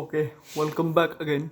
Okay, welcome back again.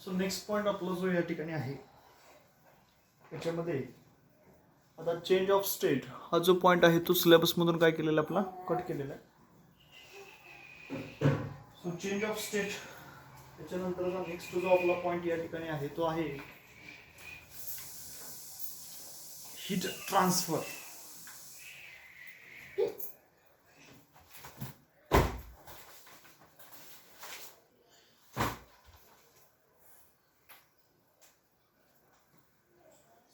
So next point आपला जो या ठिकाणी आहे याच्यामध्ये आता चेंज ऑफ स्टेट हा जो पॉइंट आहे तो सिलेबसमधून काय केलेला आपला कट केलेला आहे. सो चेंज ऑफ स्टेट त्याच्यानंतरचा नेक्स्ट जो आपला पॉइंट या ठिकाणी आहे तो आहे heat transfer.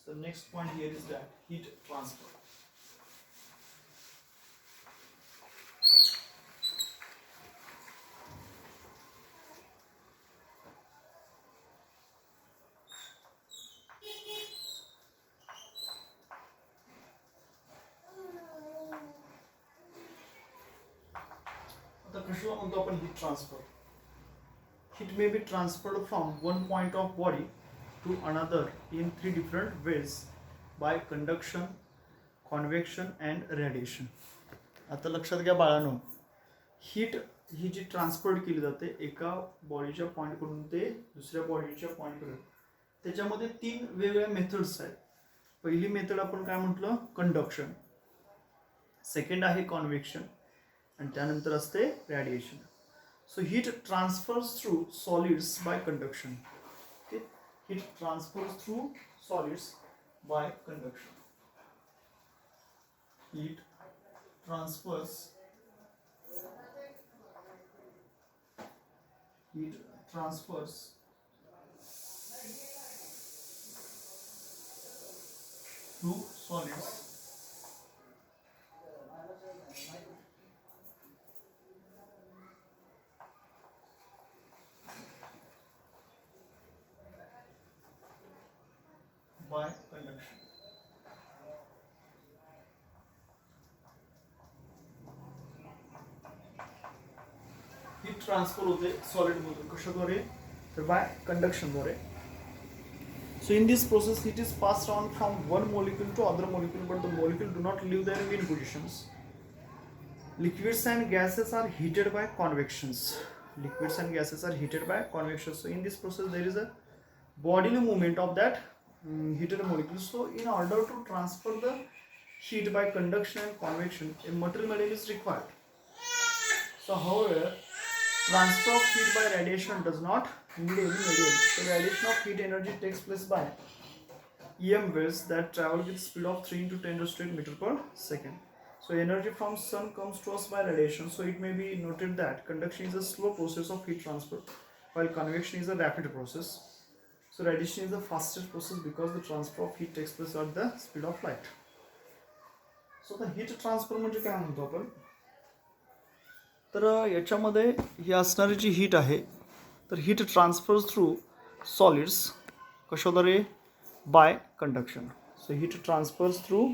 So next point here is that heat transfer. आता कशाला म्हणतो आपण heat transfer. Heat may be transferred from one point of body to another in three different ways by conduction, convection and radiation. आता लक्षात घ्या बाळांनो, heat ही जी transfer केली जाते एका बॉडीच्या पॉईंटकडून ते दुसऱ्या बॉडीच्या पॉईंटपर्यंत, त्याच्यामध्ये तीन वेगवेगळ्या मेथड्स आहेत. पहिली मेथड आपण काय म्हटलं, कंडक्शन. सेकंड आहे कॉन्व्हेक्शन आणि त्यानंतर असते radiation. So heat transfers through solids by conduction. Okay? Heat transfers through solids by conduction. Heat transfers. Heat transfers through solids by conduction. Heat transfer होते सॉलिड मधून कशाद्वारे, तर बाय कंडक्शन द्वारे. So in this process heat is passed on from one molecule to other molecule, but the molecule do not leave their mean positions. Liquids and gases are heated by convections. Liquids and gases are heated by convection. So in this process there is a bodily movement of that heated molecules. So in order to transfer the heat by conduction and convection, a material medium is required. So however, transfer of heat by radiation does not need any medium. So radiation of heat energy takes place by EM waves that travel with speed of 3 into 10 raised to 8 meter per second. So energy from sun comes to us by radiation. So it may be noted that conduction is a slow process of heat transfer, while convection is a rapid process. So radiation is the fastest process because the transfer of heat takes place at the speed of light. So the heat transfer म्हणजे काय म्हणतो आपण, तर याच्यामध्ये ही असणारी जी heat आहे तर heat transfers through solids कशाद्वारे, by conduction. So heat transfers through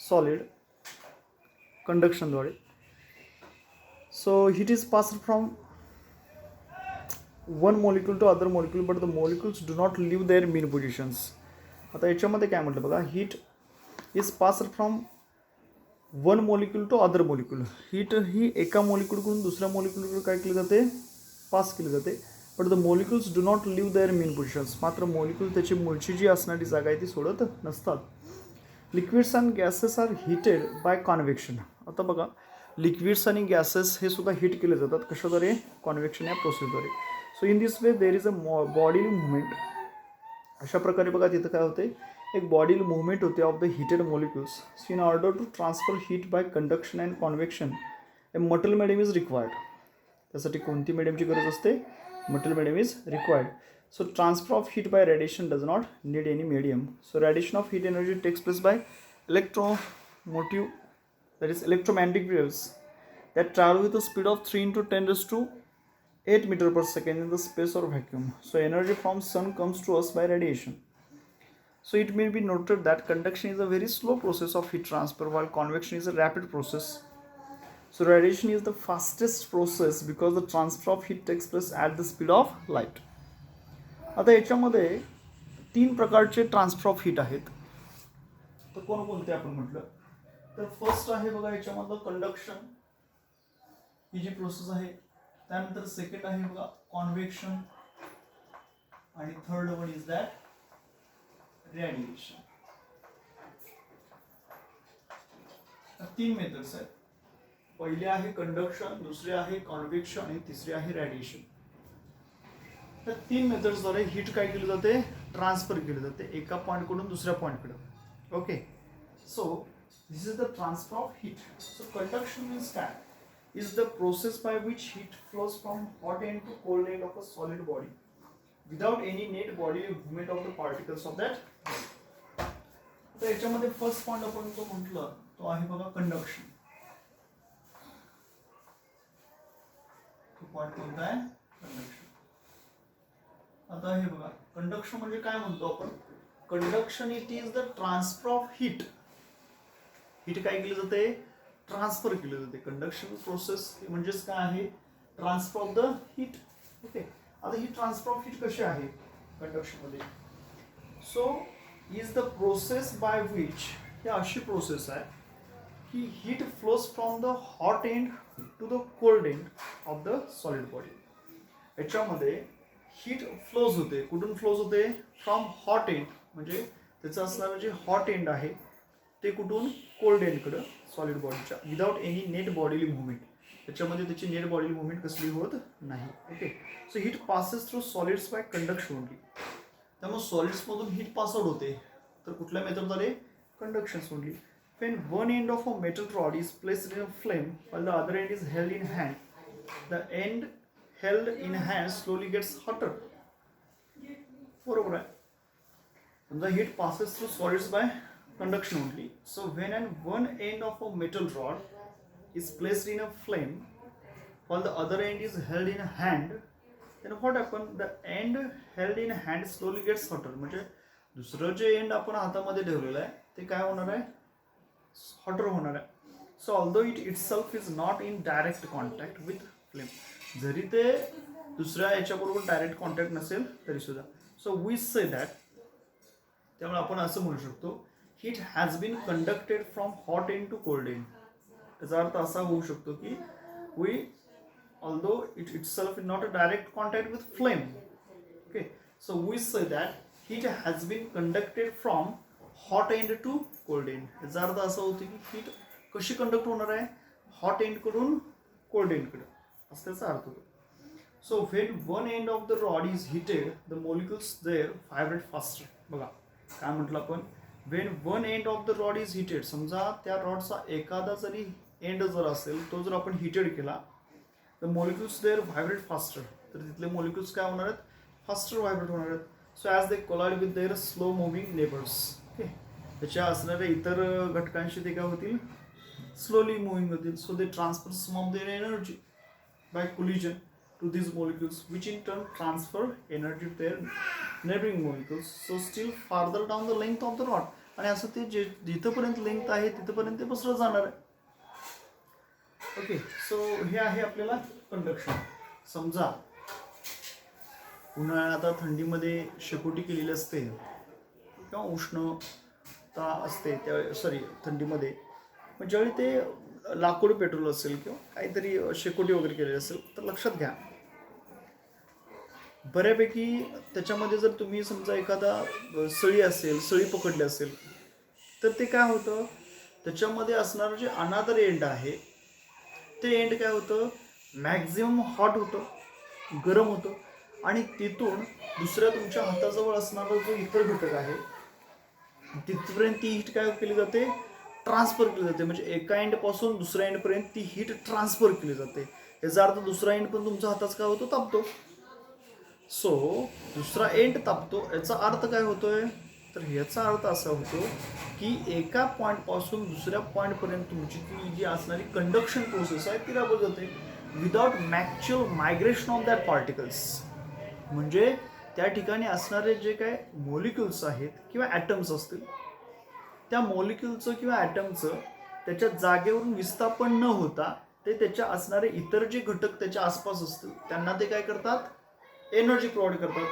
solid कंडक्शनद्वारे. So heat is passed from one molecule to other molecule, but the molecules do not leave their mean positions. आता याच्यामध्ये काय म्हटलं बघा, heat is passed from one molecule to other molecule. Heat ही एका मॉलिक्यूलकडून दुसऱ्या मॉलिक्यूलकडे काय केली जाते, पास केली जाते. But the molecules do not leave their mean positions. मात्र मॉलिक्यूल त्याची मूळची जी असणारी जागा आहे ती सोडत नसतात. Liquids and gases are heated by convection. आता बघा, लिक्विड्स आणि गॅसेस हे सुद्धा हीट केले जातात कशाद्वारे, कॉन्व्हेक्शन या प्रोसेसद्वारे. So in this way there is a body movement. अशा प्रकारे बघा तिथं काय होते, एक बॉडी मुवमेंट होते of the heated molecules. So in order to transfer heat by conduction and convection, a material medium is required. त्यासाठी कोणती मीडियमची गरज असते? Material medium is required. So transfer of heat by radiation does not need any medium. So radiation of heat energy takes place by electromotive, that is electromagnetic waves that travel with a speed of 3 into 10 raised to 8 meter per second in the space or vacuum. So energy from sun comes to us by radiation. So it may be noted that conduction is a very slow process of heat transfer while convection is a rapid process. So radiation is the fastest process because the transfer of heat takes place at the speed of light. आता याच्यामध्ये 3 प्रकारचे transfer of heat आहेत. तर कोणकोणते आपण म्हटलं तर first आहे बघा याच्यामधलं कंडक्शन, ही जी प्रोसेस आहे. त्यानंतर सेकंड आहे बघा कॉन्व्हेक्शन आणि third one is that radiation. 3 methods आहेत. पहिले आहे कंडक्शन, दुसरे आहे कॉन्व्हेक्शन आणि तिसरे आहे रेडिएशन. तर 3 मेथड्सद्वारे हीट काय केली जाते? ट्रान्सफर केली जाते एका पॉईंटकडून दुसऱ्या पॉईंटकडे. Okay, so this is the transfer of heat. So conduction means that is the process by which heat flows from hot end to cold end of a solid body without any net bodily movement of the particles of that. तर याच्यामध्ये first point आपण जो म्हटलं तो आहे बघा conduction. तो point कोणता आहे? कंडक्शन. आता हे बघा कंडक्शन म्हणजे काय म्हणतो आपण? Conduction it is the transfer of heat. Heat काय केली जाते? ट्रान्सफर केली जाते. कंडक्शन प्रोसेस म्हणजेच काय आहे? Transfer of the heat. Okay, आता ही ट्रान्सफर ऑफ हीट कशी आहे कंडक्शन मध्ये? So is the process by which, ही अशी प्रोसेस आहे की heat flows from the hot end to the cold end of the solid body. याच्यामध्ये हीट फ्लोज होते. कुठून फ्लोज होते? फ्रॉम हॉट एंड, म्हणजे त्याचं असणारं जे हॉट एंड आहे ते कुठून? कोल्ड एंडकडं सॉलिड बॉडीच्या, without any net bodily movement. त्याच्यामध्ये त्याची नेट बॉडीली मुवमेंट कसली होत नाही. Okay, so heat passes through solids by conduction only. त्यामुळे सॉलिड्समधून हीट पास आउट होते तर कुठल्या मेथडद्वारे? Conduction only. When one end of a metal rod is placed in a flame while the other end is held in hand, the end held in hand slowly gets hotter. बरोबर आहे. The heat passes through solids by conduction only. So when one end of a metal rod is placed in a flame while the other end is held in a hand, then what happens? The end held in hand slowly gets hotter. म्हणजे दुसरं जे end आपण हातामध्ये ठेवलेलं आहे ते काय होणार आहे? हॉटर होणार आहे. So although it itself is not in direct contact with flame, जरी ते दुसऱ्या याच्याबरोबर डायरेक्ट कॉन्टॅक्ट नसेल तरी सुद्धा. सो वी से दॅट, त्यामुळे आपण असं म्हणू शकतो heat has been conducted from hot end to cold end. त्याचा अर्थ असा होऊ शकतो की we although it itself is not a direct contact with flame. Okay, so we say that heat has been conducted from hot end to cold end. याचा अर्थ असा होतो की हीट कशी कंडक्ट होणार आहे? हॉट एंडकडून कोल्ड एंडकडे, असं त्याचा अर्थ होतो. So when one end of the rod is heated the molecules there vibrate faster. बघा काय म्हटलं आपण? When one end of the rod is heated, समजा त्या रॉडचा एखादा जरी एंड जर असेल तो जर आपण हिटेड केला the molecules there vibrate faster, तर तिथले मोलिक्युल्स काय होणार आहेत? फास्टर व्हायब्रेट होणार आहेत. So as they collide with their slow moving neighbours. Okay, त्याच्या असणाऱ्या इतर घटकांशी ते काय होतील? स्लोली मुव्हिंग होतील. So they transfer some of their energy by collision to these molecules, which in turn transfer energy to their neighboring molecules, so still farther down the length of the rod. आणि असं ते जिथपर्यंत length आहे तिथपर्यंत ते पसरत जाणार आहे. ओके, सो हे आहे आपल्याला कंडक्शन. समजा उन्हाळ्यात आता थंडीमध्ये शेकोटी केलेली असते किंवा उष्णता असते त्या थंडीमध्ये, मग ज्यावेळी ते लाकूड पेट्रोल असेल किंवा काहीतरी शेकोटी वगैरे केलेली असेल तर लक्षात घ्या बऱ्यापैकी त्याच्यामध्ये जर तुम्ही समजा एखादा सळी असेल, सळी पकडली असेल तर ते काय होतं? त्याच्यामध्ये असणारं जे अनादर एंड आहे ते एंड काय होतं? मॅक्झिमम हॉट होतं, गरम होतं, आणि तिथून दुसऱ्या तुमच्या हाताजवळ असणारा जो इतर घटक आहे तिथपर्यंत ती हीट काय केली जाते? ट्रान्सफर केली जाते, म्हणजे एका एंडपासून दुसऱ्या एंडपर्यंत ती हीट ट्रान्सफर केली जाते. याचा अर्थ दुसरा एंड पण तुमच्या हाताच काय होतो, तापतो. सो दुसरा एंड तापतो याचा अर्थ काय होतोय, तर याचा अर्थ असा होतो की एका पॉईंटपासून दुसऱ्या पॉईंटपर्यंत तुमची ती जी असणारी कंडक्शन प्रोसेस आहे ती राबवली जाते without actual migration of that particles. म्हणजे त्या ठिकाणी असणारे जे काय मॉलिक्युल्स आहेत किंवा ॲटम्स असतील, त्या मॉलिक्युलचं किंवा ॲटमचं त्याच्या जागेवरून विस्थापन न होता ते त्याच्या असणारे इतर जे घटक त्याच्या आसपास असतील त्यांना ते काय करतात, एनर्जी प्रोव्हाइड करतात.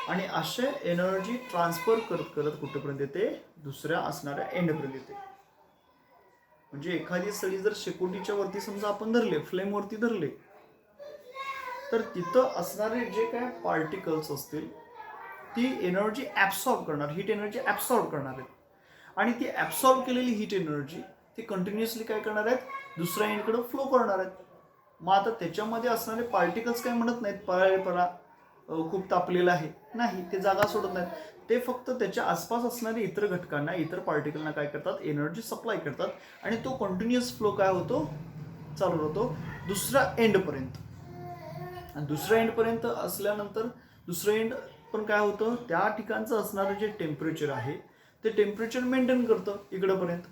आणि असे एनर्जी ट्रान्सफर करत करत कुठेपर्यंत येते, दुसऱ्या असणाऱ्या एंडपर्यंत येते. म्हणजे एखादी सळी जर शेकोटीच्या वरती समजा आपण धरले, फ्लेमवरती धरले, तर तिथं असणारे जे काय पार्टिकल्स असतील ती एनर्जी ॲब्सॉर्ब करणार, हीट एनर्जी ॲब्सॉर्ब करणार आहेत. आणि ती ॲब्सॉर्ब केलेली हीट एनर्जी ती कंटिन्युअसली काय करणार आहेत, दुसऱ्या एंडकडे फ्लो करणार आहेत. मग आता त्याच्यामध्ये असणारे पार्टिकल्स काय म्हणत नाहीत पळा खूप तापलेलं आहे, नाही, ते जागा सोडत नाहीत. ते फक्त त्याच्या आसपास असणाऱ्या इतर घटकांना, इतर पार्टिकलना काय करतात, एनर्जी सप्लाय करतात. आणि तो कंटिन्युअस फ्लो काय होतो, चालू राहतो दुसऱ्या एंडपर्यंत. आणि दुसऱ्या एंडपर्यंत असल्यानंतर दुसरं एंड पण काय होतं, त्या ठिकाणचं असणारं जे टेम्परेचर आहे ते टेम्परेचर मेंटेन करतं इकडंपर्यंत.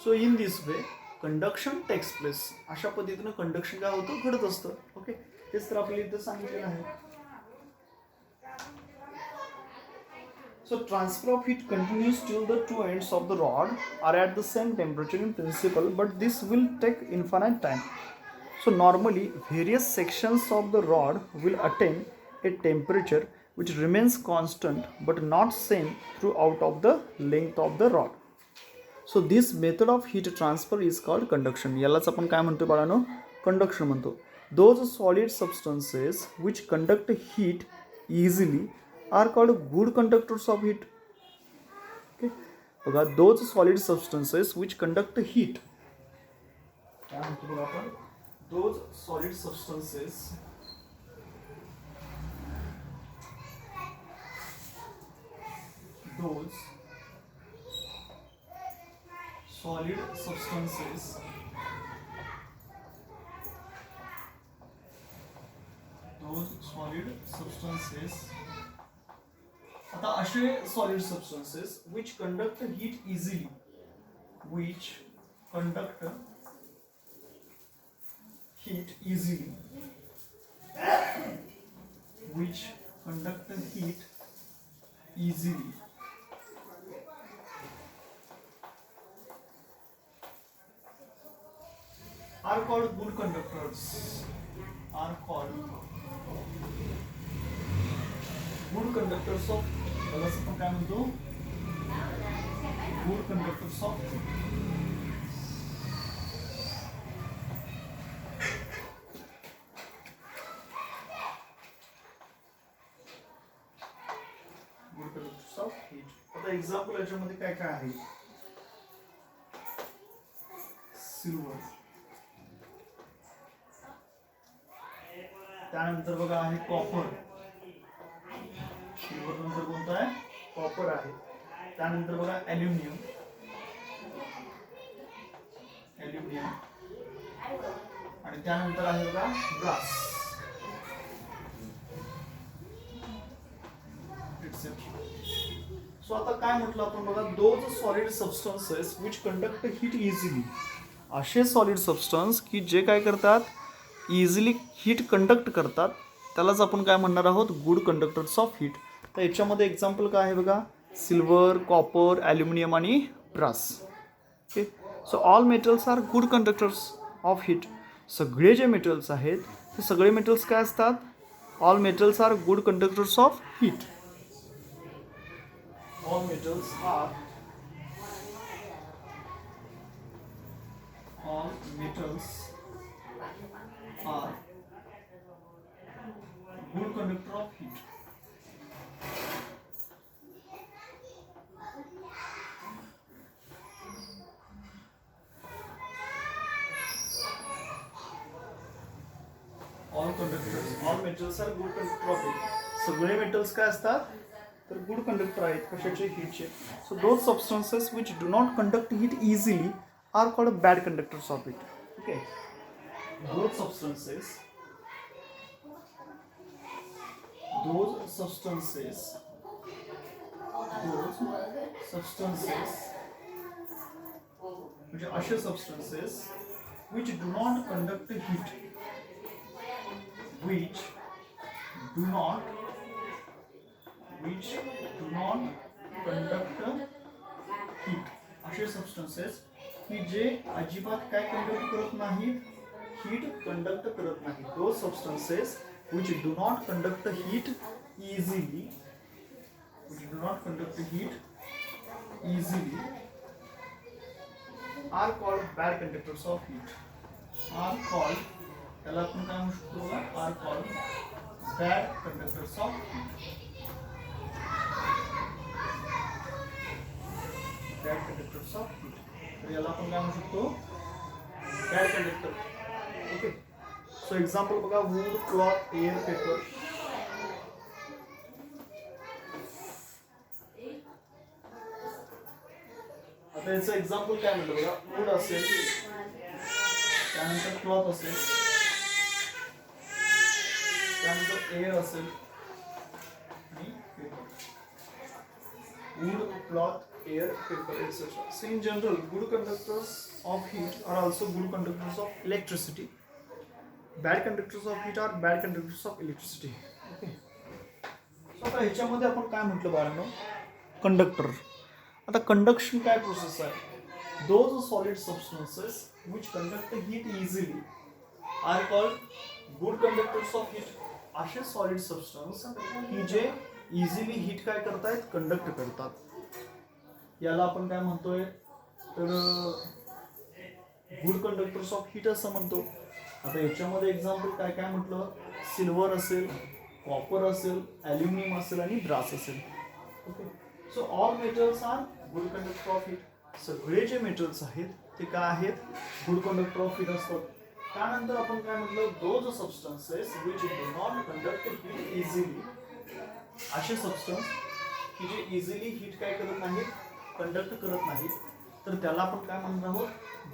So in this way conduction takes place. अशा पद्धतीनं कंडक्शन काय होतं, घडत असतं. ओके, तेच तर आपल्याला इथं सांगितलेलं आहे. So transfer of heat continues till the two ends of the rod are at the same temperature in principle, but this will take infinite time. So normally various sections of the rod will attain a temperature which remains constant but not same throughout of the length of the rod. So this method of heat transfer is called conduction. यालाच आपण काय म्हणतो बाळांनो, conduction म्हणतो. Those solid substances which conduct heat easily are called good conductors of heat. Okay, बघा, those solid substances which conduct heat, काय म्हणतो बघा आपण, those solid substances those solid substances आता असे solid substances which conduct heat easily, which conduct heat easily, which conduct heat easily are called good conductors, are called good conductors of, त्याला आपण काय म्हणतो, good conductors of good conductors of heat. आता example याच्यामध्ये काय काय आहे, silver, त्यानंतर बघा आहे कॉपर, सिल्वर नंतर कोणता आहे, कॉपर आहे. त्यानंतर बघा ॲल्युमिनियम, आणि त्यानंतर आहे बघा ब्रास. सो आता काय म्हटलं आपण बघा, those solid substances which conduct heat easily. असे सॉलिड सबस्टन्स की जे काय करतात, इझिली हीट कंडक्ट करतात, त्यालाच आपण काय म्हणणार आहोत, गुड कंडक्टर्स ऑफ हीट. तर याच्यामध्ये एक्झाम्पल काय आहे बघा, सिल्वर, कॉपर, ॲल्युमिनियम आणि brass. Okay, so all metals are good conductors of heat. सगळे जे मेटल्स आहेत ते सगळे मेटल्स काय असतात, all metals are good conductors of heat. All metals are good conductor of heat. All metals are good conductor of heat. सगळे metals काय असतात, तर गुड कंडक्टर आहेत कशाचे, हीटचे. So those substances which do not conduct heat easily are called bad conductors of heat. Okay, those substances म्हणजे असे substances which do not conduct heat, which do not conduct heat, असे substances की जे अजिबात काय कंडक्ट करत नाहीत, heat conduct करत नाहीत. Those substances which do not conduct heat easily, are called bad conductors of heat. त्याला आपण काय म्हणू शकतो, are called bad conductors of heat. तर याला आपण काय म्हणू शकतो, bad conductor. Okay, so example बघा, वूड, क्लॉथ, एअर, पेपर. आता याचं एक्झाम्पल काय म्हणतो बघा, वूड असेल, त्यानंतर क्लॉथ असेल, त्यानंतर एअर असेल आणि paper. Wood, cloth, air, paper etcetera. So in general, good conductors of heat are also good conductors of electricity. Bad conductors of heat are bad conductors of electricity. Okay. So आता ह्याच्यामध्ये आपण काय म्हटलं बाळांनो, conductor. आता conduction काय process आहे, those solid substances which conduct heat easily are called good conductors of heat. असे सॉलिड सबस्टन्स की जे इझिली हीट काय करतायत, कंडक्ट करतात, याला आपण काय म्हणतोय, तर गुड कंडक्टर्स ऑफ हीट असं म्हणतो. आता याच्यामध्ये एक्झाम्पल काय काय म्हटलं, सिल्वर असेल, कॉपर असेल, ॲल्युमिनियम असेल आणि ब्रास असेल. Okay, so all metals are good conductor of heat. सगळे जे मेटल्स आहेत ते काय आहेत, गुड कंडक्टर ऑफ हीट असतात. त्यानंतर आपण काय म्हटलं, those substances which do not conduct heat easily, असे सबस्टन्स की जे इझिली हीट काय करत नाहीत, कंडक्ट करत नाहीत, तर त्याला आपण काय म्हणणार आहोत,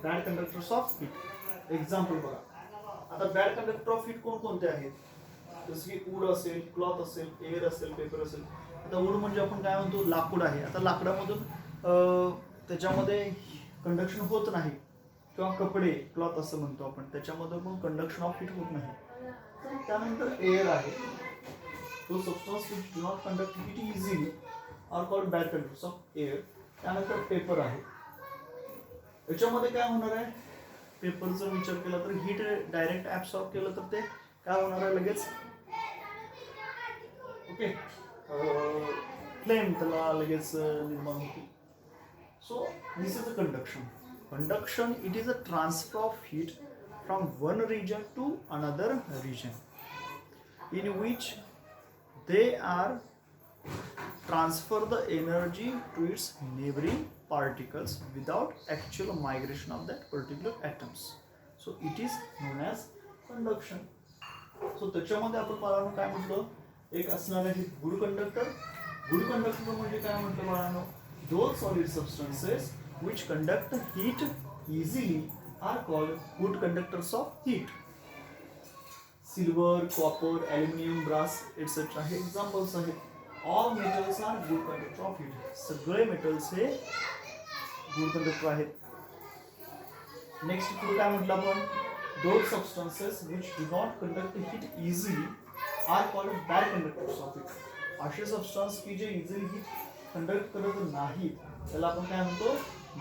bad conductors of heat. Example बघा, आता बॅड कंडक्टर ऑफ हीट कोणकोणते आहेत, जसं की वूड असेल, क्लॉथ असेल, एअर असेल, पेपर असेल. आता वूड म्हणजे आपण काय म्हणतो, लाकूड आहे. आता लाकडामधून त्याच्यामध्ये कंडक्शन होत नाही, किंवा कपडे, क्लॉथ असं म्हणतो आपण, त्याच्यामध्ये पण कंडक्शन ऑफ हीट होत नाही. त्यानंतर एअर आहे, तो substance which do not conduct heat easily are called bad conductors of air. त्यानंतर पेपर आहे, याच्यामध्ये काय होणार आहे, पेपरचा विचार केला तर हीट डायरेक्ट ऍब्सॉर्ब केलं तर ते काय होणार आहे, लगेच ओके फ्लेम त्याला लगेच निर्माण होती. So this is a conduction. Conduction, it is a transfer of heat from one region to another region, in which they are transfer the energy to its neighboring particles without actual migration of that particular atoms. So it is known as conduction. So त्याच्यामध्ये आपण बाळांनो काय म्हटलं, एक असणार आहे good conductor. Good conductor म्हणजे काय म्हटलं बाळांनो, those solid substances which conduct heat easily are called good conductors of heat. Silver, copper, aluminum, brass, etc. हे examples आहेत. All metals are good conductor of heat. सगळे metals हे good conductor आहेत. Next पुढे काय म्हटलं आपण, those substances which do not conduct heat easily are called bad conductors of heat. असे सबस्टन्स की जे इझिली हीट कंडक्ट करत नाहीत त्याला आपण काय म्हणतो,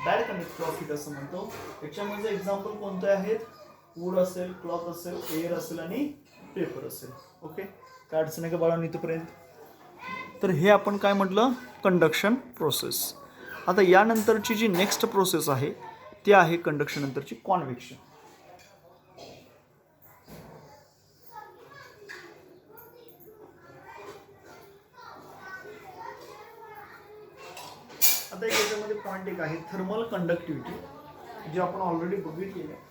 बॅड कंडक्टर ऑफ हीट असं म्हणतो. याच्यामध्ये एक्झाम्पल कोणते आहेत, वूड असेल, क्लॉथ असेल, एअर असेल आणि पेपर असेल. ओके, काय अडचण आहे का बाळांनो इथपर्यंत. तर हे आपण काय म्हटलं, कंडक्शन प्रोसेस. आता यानंतरची जी नेक्स्ट प्रोसेस आहे ती आहे कंडक्शन नंतरची कॉन्व्हेक्शन. आता याच्यामध्ये पॉईंट एक आहे थर्मल कंडक्टिव्हिटी, जे आपण ऑलरेडी बघितलेली आहे.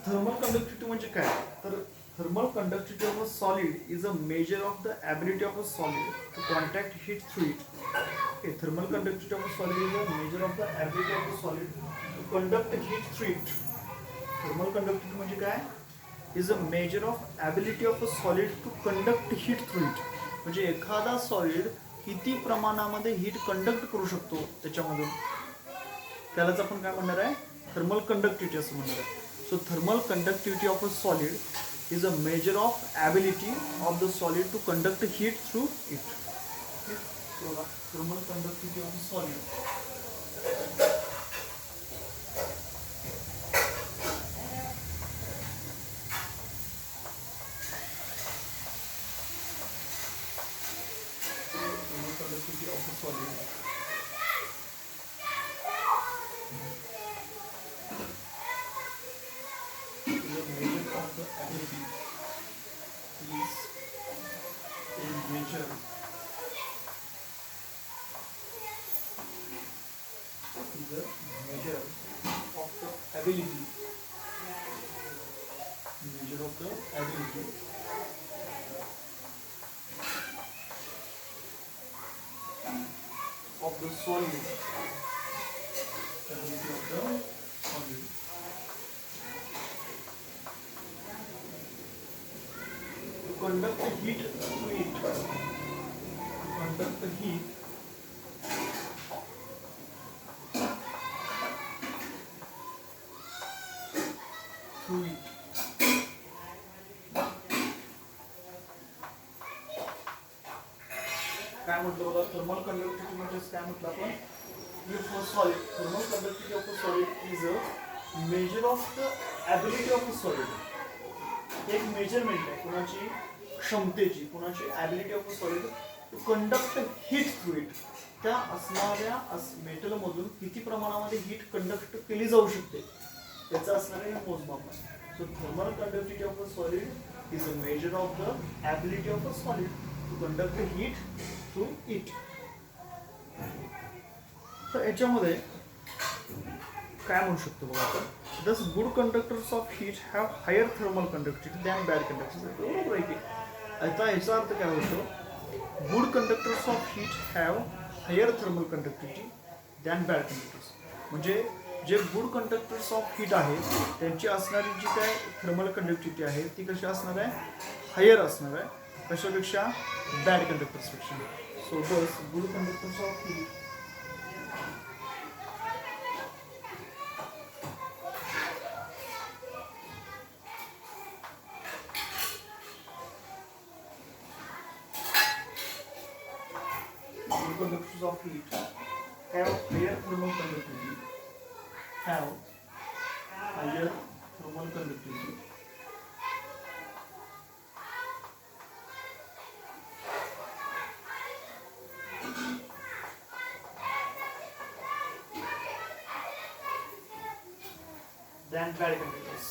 थर्मल कंडक्टिव्हिटी म्हणजे काय तर thermal conductivity of a solid is a measure of the ability of a solid to contact heat through it. Okay, thermal conductivity of a solid is a measure of the ability of a solid to conduct heat through it. Thermal conductivity म्हणजे काय is a measure of ability of a solid to conduct heat through it. म्हणजे एखादा solid किती प्रमाणामध्ये heat conduct करू शकतो त्याच्यामधून त्यालाच आपण काय म्हणणार आहे थर्मल कंडक्टिव्हिटी असं म्हणणार आहे. So thermal conductivity of a solid is a measure of ability of the solid to conduct heat through it. Thermal conductivity of a solid of a solid is a measure of the ability is a measure of the ability of the solid to conduct the heat through it काय म्हटलं बघा thermal conductivity म्हणजे काय म्हटलं आपण for solid thermal conductivity of a solid is a measure of the ability of a solid. एक measurement आहे कुणाची क्षमतेची कुणाची ability of a solid to conduct heat through it. त्या असणाऱ्या मेटलमधून किती प्रमाणामध्ये हीट कंडक्ट केली जाऊ शकते त्याचं असणारे हे मोजमाप आहे. So thermal conductivity of a solid is a measure of the ability of a solid to conduct heat through it. तर याच्यामध्ये काय म्हणू शकतो बघा आपण thus good conductors of heat have higher thermal conductivity than bad conductors. बरोबर आहे की आता याचा अर्थ काय होतो good conductors of heat have higher thermal conductivity than bad conductors. म्हणजे जे गुड कंडक्टर्स ऑफ हीट आहेत त्यांची असणारी जी काय थर्मल कंडक्टिव्हिटी आहे ती कशी असणार आहे हायर असणार आहे कशापेक्षा बॅड कंडक्टर्सपेक्षा. सो दस good conductors of heat conductors of heat have higher thermal conductivity than bad conductors.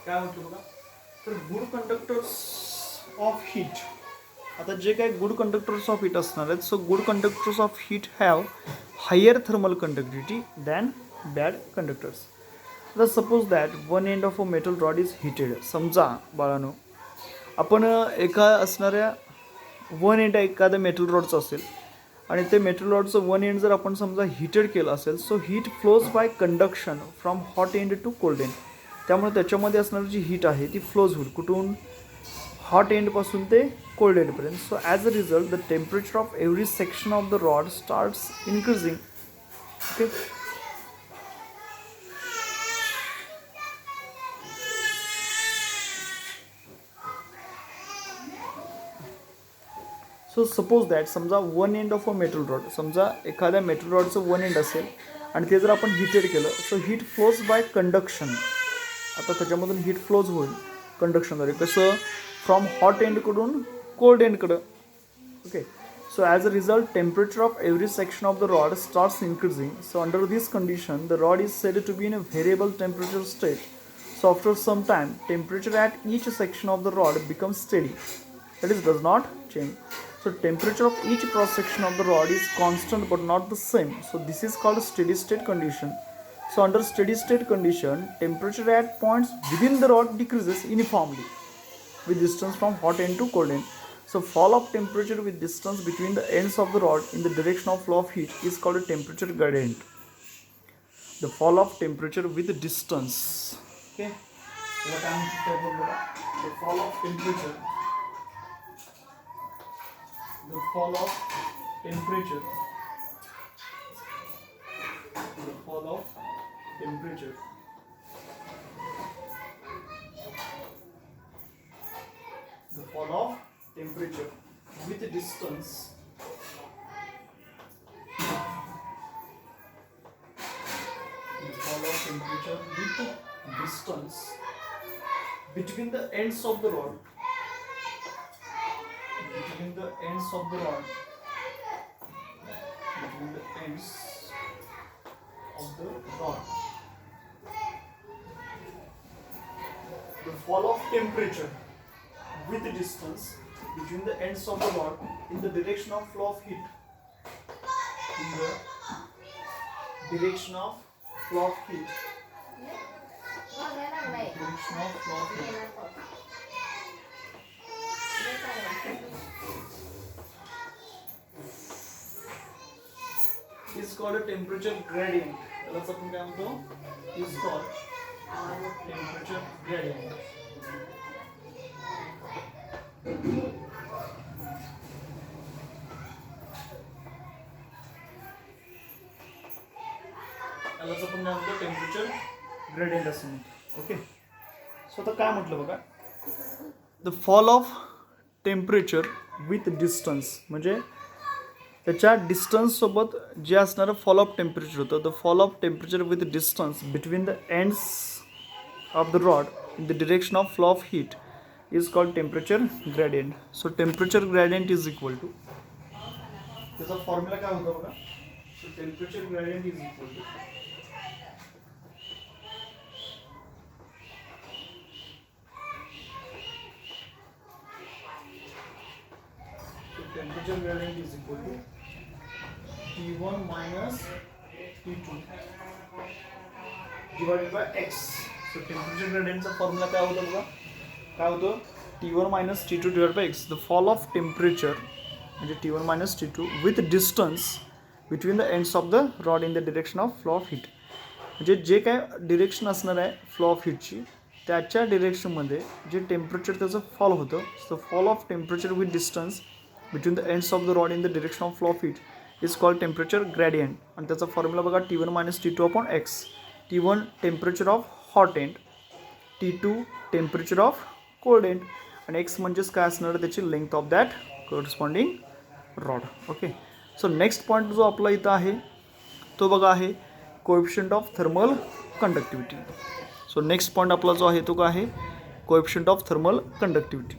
काय म्हटलं बघा तर गुड कंडक्टर्स ऑफ हीट आता जे काही गुड कंडक्टर्स ऑफ हीट असणार आहेत so good conductors of heat have higher thermal conductivity than bad conductors. आता suppose that one end of a metal rod is heated. समजा बाळानो आपण एका असणाऱ्या वन एंड एखाद्या मेटल रॉडचं असेल आणि ते मेटल रॉडचं वन एंड जर आपण समजा हिटेड केलं असेल so heat flows by conduction from hot end to cold end. त्यामुळे त्याच्यामध्ये असणारी जी हीट आहे ती फ्लोज होईल कुठून हॉट एंडपासून ते कोल्ड एंडपर्यंत. So as a result the temperature of every section of the rod starts increasing. Okay so suppose that समजा one end of a metal rod समजा एखाद्या मेटल रॉडचं वन एंड असेल आणि ते जर आपण हिटेड केलं so heat flows by conduction. आता त्याच्यामधून हीट फ्लोज होईल कंडक्शनद्वारे कसं फ्रॉम हॉट एंडकडून कोल्ड एंडकडं. Okay so as a result temperature of every section of the rod starts increasing. So under this condition the rod is said to be in a variable temperature state. So after some time temperature at each section of the rod becomes steady that is does not change. So temperature of each cross section of the rod is constant but not the same. So this is called a steady state condition. So under steady state condition, temperature at points within the rod decreases uniformly with distance from hot end to cold end. So fall of temperature with distance between the ends of the rod in the direction of flow of heat is called a temperature gradient. The fall of temperature with distance. Okay. The fall of temperature. The fall of temperature. The fall of temperature. The fall of temperature with distance. The fall of temperature with distance between the ends of the rod. Between the ends of the rod. Between the ends of the rod. The fall of temperature with the distance between the ends of the rod in the direction of flow of heat. In the direction of flow of heat. Direction of flow of heat. Is called a temperature gradient. Let's आपण काय म्हणतो? Is called temperature gradient. यालाच आपण काय म्हणतो? Temperature gradient असं म्हणतो. Okay. So आता काय म्हटलं बघा, the fall of temperature with distance म्हणजे त्याच्या डिस्टन्स सोबत जे असणारं फॉल ऑफ टेम्परेचर होतं. The fall of temperature with distance between the ends of the rod in the direction of flow of heat is called temperature gradient. So temperature gradient is equal to, त्याचा formula काय होता बघा. So temperature gradient is equal to temperature gradient is equal to T1 minus T2 divided by X. So temperature gradient चा formula काय होता बघा, काय होतं T1 minus T2 divided by X. The fall of temperature म्हणजे T1 minus T2 with distance between the ends of the rod in the direction of flow of heat. म्हणजे जे काय डिरेक्शन असणार आहे फ्लो ऑफ हीटची त्याच्या डिरेक्शनमध्ये जे temperature त्याचं fall होतं. So fall of temperature with distance between the ends of the rod in the direction of flow of heat is called temperature gradient. आणि त्याचा फॉर्म्युला बघा T1 minus T2 upon X. T1 temperature of hot end, T2 temperature of cold end आणि X म्हणजेच काय असणार त्याची length of that corresponding rod. Okay. So next point जो आपला इथं आहे तो बघा आहे coefficient of thermal conductivity. So next point आपला जो आहे तो काय आहे कोएफिशियंट ऑफ थर्मल कंडक्टिव्हिटी.